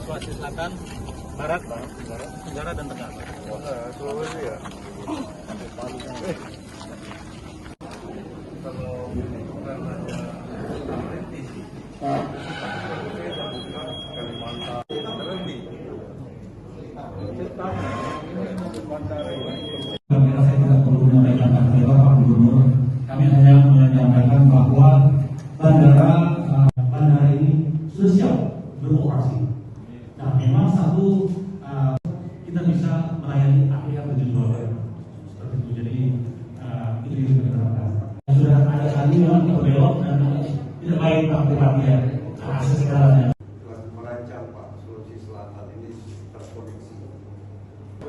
Sulawesi Selatan, Barat, Tenggara dan Tengah. Sulawesi ya. Kalau bukannya Kalimantan terlebih. Kami rasa tidak perlu menyampaikan kata Pak Gubernur. Kami hanya menyampaikan bahwa bandara ini sudah siap beroperasi. Nah, memang satu kita bisa melayani APK tujuan seperti itu. Jadi itu yang kita harapkan. Sudah ada kali memang berbelok dan tidak baik Pak akses jalannya. Merancang Pak Sulawesi Selatan ini terkoneksi.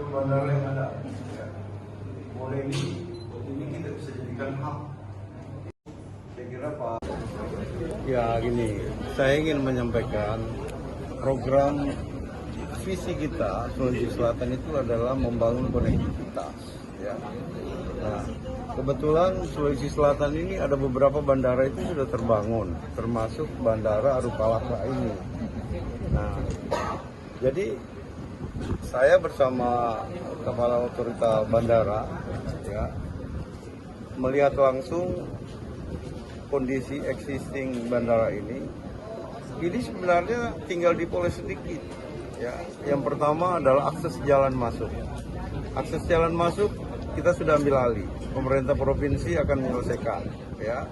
Bandara yang ada, ya. Boleh ini kita bisa jadikan hub. Saya kira Pak. Ya gini, saya ingin menyampaikan program visi kita Sulawesi Selatan itu adalah membangun konektivitas. Ya. Nah, kebetulan Sulawesi Selatan ini ada beberapa bandara itu sudah terbangun, termasuk Bandara Arupalaka ini. Nah, jadi saya bersama Kepala Otorita Bandara ya, melihat langsung kondisi existing bandara ini sebenarnya tinggal dipoles sedikit. Ya, yang pertama adalah akses jalan masuk. Akses jalan masuk kita sudah ambil alih. Pemerintah provinsi akan menyelesaikan. Ya.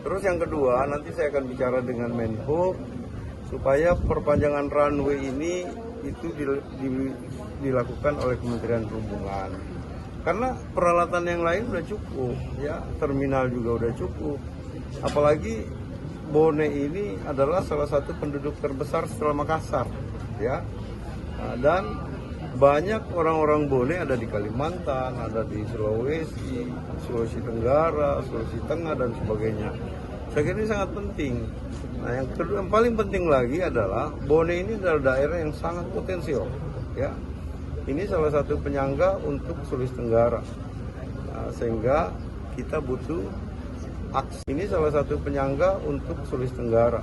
Terus yang kedua nanti saya akan bicara dengan Menhub supaya perpanjangan runway ini itu dilakukan oleh Kementerian Perhubungan. Karena peralatan yang lain sudah cukup, ya, terminal juga sudah cukup. Apalagi Bone ini adalah salah satu penduduk terbesar setelah Makassar, ya. Nah, dan banyak orang-orang Bone ada di Kalimantan, ada di Sulawesi Tenggara, Sulawesi Tengah dan sebagainya. Saya kira ini sangat penting. Nah, yang kedua, yang paling penting lagi adalah Bone ini adalah daerah yang sangat potensial, ya. Ini salah satu penyangga untuk Sulawesi Tenggara, nah, sehingga kita butuh akses. Ini salah satu penyangga untuk Sulawesi Tenggara,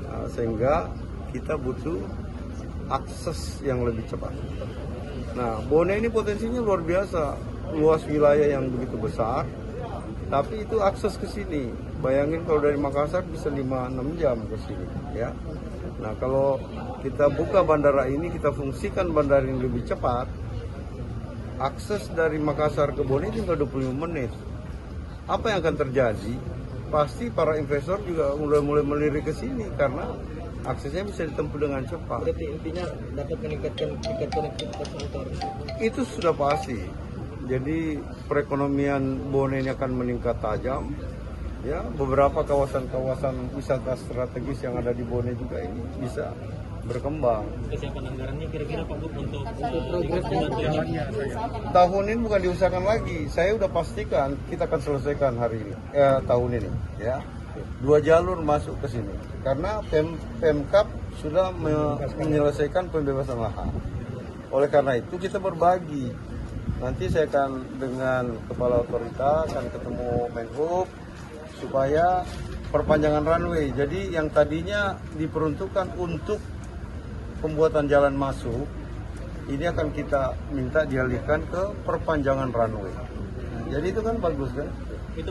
nah, sehingga kita butuh akses yang lebih cepat. Nah, Bone ini potensinya luar biasa, luas wilayah yang begitu besar. Tapi itu akses ke sini, bayangin kalau dari Makassar bisa 5-6 jam ke sini, ya. Nah, kalau kita buka bandara ini, kita fungsikan bandara yang lebih cepat, akses dari Makassar ke Bone tinggal 25 menit. Apa yang akan terjadi? Pasti para investor juga mulai melirik ke sini karena aksesnya bisa ditempuh dengan cepat. Berarti intinya dapat meningkatkan tingkat konektivitas motor. Itu sudah pasti. Jadi perekonomian Bone ini akan meningkat tajam. Ya, beberapa kawasan-kawasan wisata strategis yang ada di Bone juga ini bisa berkembang. Kesiapan anggarannya kira-kira Pak Gub untuk jalannya tahun ini bukan diusahakan lagi. Saya udah pastikan kita akan selesaikan hari ini, tahun ini, ya. 2 jalur masuk ke sini karena Pemkab sudah menyelesaikan pembebasan lahan. Oleh karena itu kita berbagi. Nanti saya akan dengan kepala otoritas akan ketemu Menhub supaya perpanjangan runway. Jadi yang tadinya diperuntukkan untuk pembuatan jalan masuk ini akan kita minta dialihkan ke perpanjangan runway. Jadi itu kan bagus kan? itu